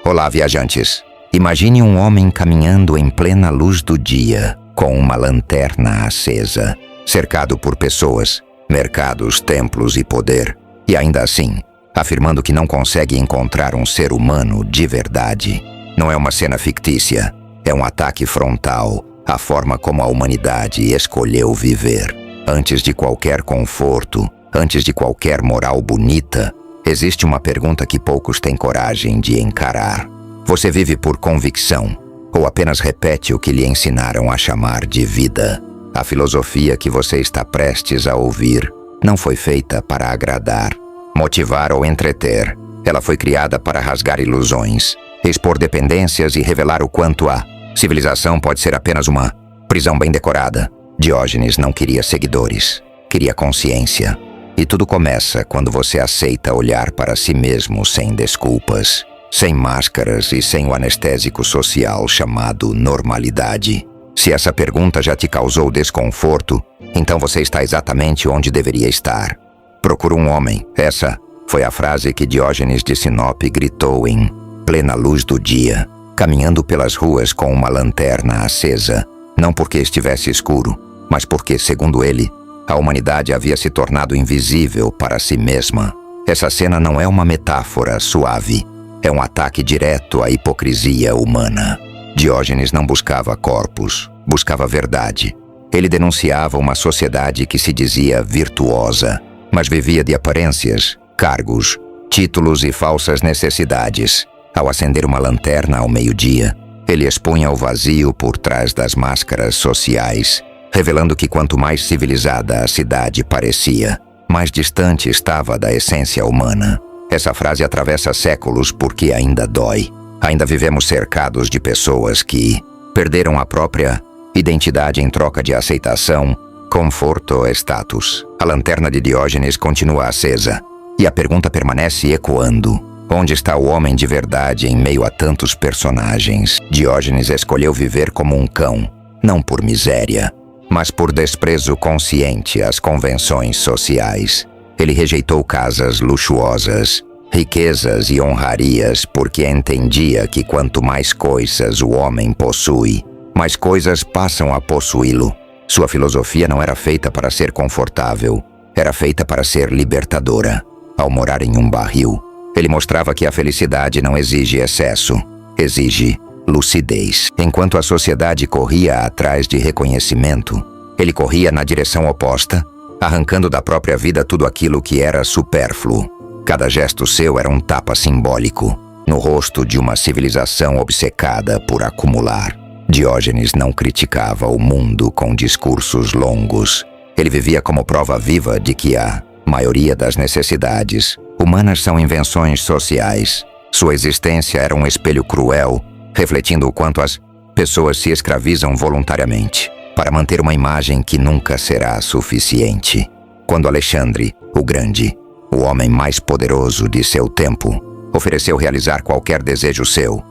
Olá, viajantes. Imagine um homem caminhando em plena luz do dia, com uma lanterna acesa, cercado por pessoas, mercados, templos e poder, e ainda assim, afirmando que não consegue encontrar um ser humano de verdade. Não é uma cena fictícia, é um ataque frontal à forma como a humanidade escolheu viver. Antes de qualquer conforto, antes de qualquer moral bonita, existe uma pergunta que poucos têm coragem de encarar. Você vive por convicção, ou apenas repete o que lhe ensinaram a chamar de vida? A filosofia que você está prestes a ouvir não foi feita para agradar, motivar ou entreter. Ela foi criada para rasgar ilusões, expor dependências e revelar o quanto a civilização pode ser apenas uma prisão bem decorada. Diógenes não queria seguidores, queria consciência. E tudo começa quando você aceita olhar para si mesmo sem desculpas, sem máscaras e sem o anestésico social chamado normalidade. Se essa pergunta já te causou desconforto, então você está exatamente onde deveria estar. Procura um homem. Essa foi a frase que Diógenes de Sinope gritou em plena luz do dia, caminhando pelas ruas com uma lanterna acesa, não porque estivesse escuro, mas porque, segundo ele, a humanidade havia se tornado invisível para si mesma. Essa cena não é uma metáfora suave, é um ataque direto à hipocrisia humana. Diógenes não buscava corpos, buscava verdade. Ele denunciava uma sociedade que se dizia virtuosa, mas vivia de aparências, cargos, títulos e falsas necessidades. Ao acender uma lanterna ao meio-dia, ele expunha o vazio por trás das máscaras sociais, revelando que quanto mais civilizada a cidade parecia, mais distante estava da essência humana. Essa frase atravessa séculos porque ainda dói. Ainda vivemos cercados de pessoas que perderam a própria identidade em troca de aceitação, conforto ou status. A lanterna de Diógenes continua acesa, e a pergunta permanece ecoando. Onde está o homem de verdade em meio a tantos personagens? Diógenes escolheu viver como um cão, não por miséria, mas por desprezo consciente às convenções sociais. Ele rejeitou casas luxuosas, riquezas e honrarias porque entendia que quanto mais coisas o homem possui, mais coisas passam a possuí-lo. Sua filosofia não era feita para ser confortável, era feita para ser libertadora. Ao morar em um barril, ele mostrava que a felicidade não exige excesso, exige lucidez. Enquanto a sociedade corria atrás de reconhecimento, ele corria na direção oposta, arrancando da própria vida tudo aquilo que era supérfluo. Cada gesto seu era um tapa simbólico no rosto de uma civilização obcecada por acumular. Diógenes não criticava o mundo com discursos longos. Ele vivia como prova viva de que a maioria das necessidades humanas são invenções sociais. Sua existência era um espelho cruel, refletindo o quanto as pessoas se escravizam voluntariamente para manter uma imagem que nunca será suficiente. Quando Alexandre, o Grande, o homem mais poderoso de seu tempo, ofereceu realizar qualquer desejo seu,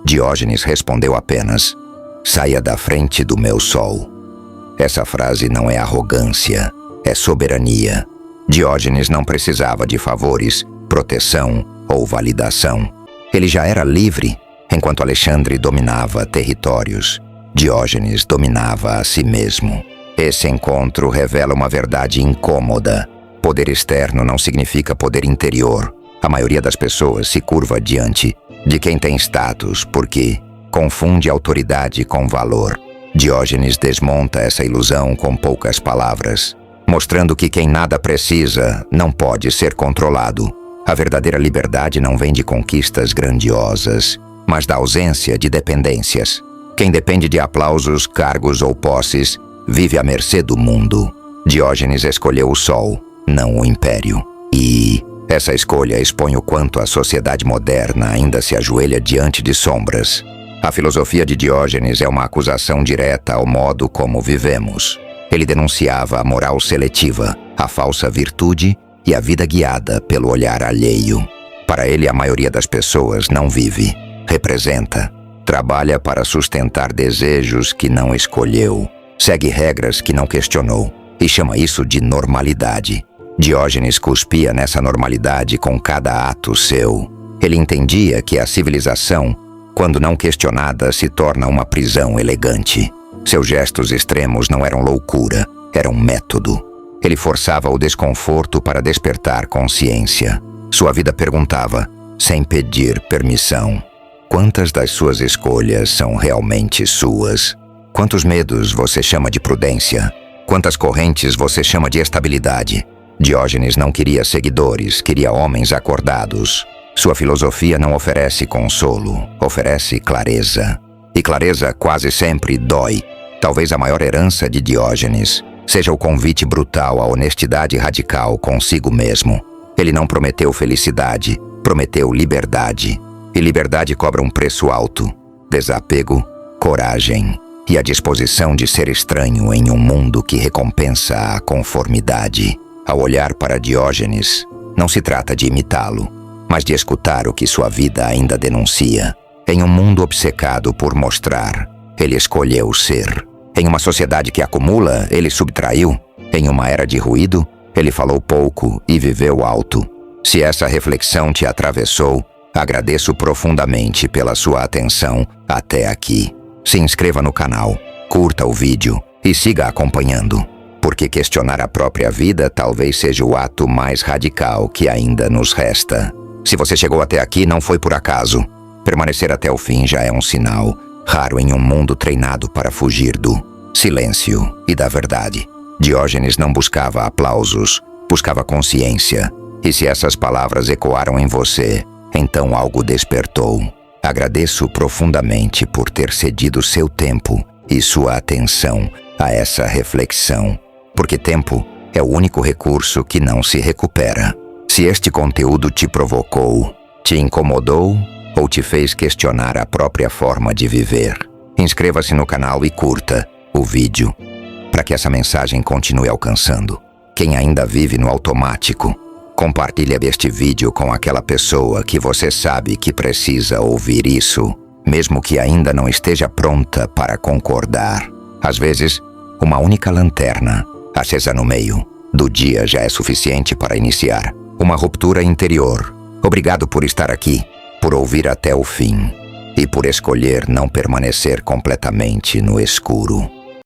Diógenes respondeu apenas: "Saia da frente do meu sol." Essa frase não é arrogância, é soberania. Diógenes não precisava de favores, proteção ou validação. Ele já era livre, enquanto Alexandre dominava territórios. Diógenes dominava a si mesmo. Esse encontro revela uma verdade incômoda. Poder externo não significa poder interior. A maioria das pessoas se curva diante de quem tem status porque confunde autoridade com valor. Diógenes desmonta essa ilusão com poucas palavras, mostrando que quem nada precisa não pode ser controlado. A verdadeira liberdade não vem de conquistas grandiosas, mas da ausência de dependências. Quem depende de aplausos, cargos ou posses, vive à mercê do mundo. Diógenes escolheu o sol, não o império. E essa escolha expõe o quanto a sociedade moderna ainda se ajoelha diante de sombras. A filosofia de Diógenes é uma acusação direta ao modo como vivemos. Ele denunciava a moral seletiva, a falsa virtude e a vida guiada pelo olhar alheio. Para ele, a maioria das pessoas não vive, representa, trabalha para sustentar desejos que não escolheu, segue regras que não questionou e chama isso de normalidade. Diógenes cuspia nessa normalidade com cada ato seu. Ele entendia que a civilização, quando não questionada, se torna uma prisão elegante. Seus gestos extremos não eram loucura, eram método. Ele forçava o desconforto para despertar consciência. Sua vida perguntava, sem pedir permissão: quantas das suas escolhas são realmente suas? Quantos medos você chama de prudência? Quantas correntes você chama de estabilidade? Diógenes não queria seguidores, queria homens acordados. Sua filosofia não oferece consolo, oferece clareza. E clareza quase sempre dói. Talvez a maior herança de Diógenes seja o convite brutal à honestidade radical consigo mesmo. Ele não prometeu felicidade, prometeu liberdade. E liberdade cobra um preço alto: desapego, coragem e a disposição de ser estranho em um mundo que recompensa a conformidade. Ao olhar para Diógenes, não se trata de imitá-lo, mas de escutar o que sua vida ainda denuncia. Em um mundo obcecado por mostrar, ele escolheu ser. Em uma sociedade que acumula, ele subtraiu. Em uma era de ruído, ele falou pouco e viveu alto. Se essa reflexão te atravessou, agradeço profundamente pela sua atenção até aqui. Se inscreva no canal, curta o vídeo e siga acompanhando, porque questionar a própria vida talvez seja o ato mais radical que ainda nos resta. Se você chegou até aqui, não foi por acaso. Permanecer até o fim já é um sinal, raro em um mundo treinado para fugir do silêncio e da verdade. Diógenes não buscava aplausos, buscava consciência. E se essas palavras ecoaram em você, então algo despertou. Agradeço profundamente por ter cedido seu tempo e sua atenção a essa reflexão, porque tempo é o único recurso que não se recupera. Se este conteúdo te provocou, te incomodou ou te fez questionar a própria forma de viver, inscreva-se no canal e curta o vídeo, para que essa mensagem continue alcançando quem ainda vive no automático. Compartilhe este vídeo com aquela pessoa que você sabe que precisa ouvir isso, mesmo que ainda não esteja pronta para concordar. Às vezes, uma única lanterna, acesa no meio do dia, já é suficiente para iniciar uma ruptura interior. Obrigado por estar aqui, por ouvir até o fim e por escolher não permanecer completamente no escuro.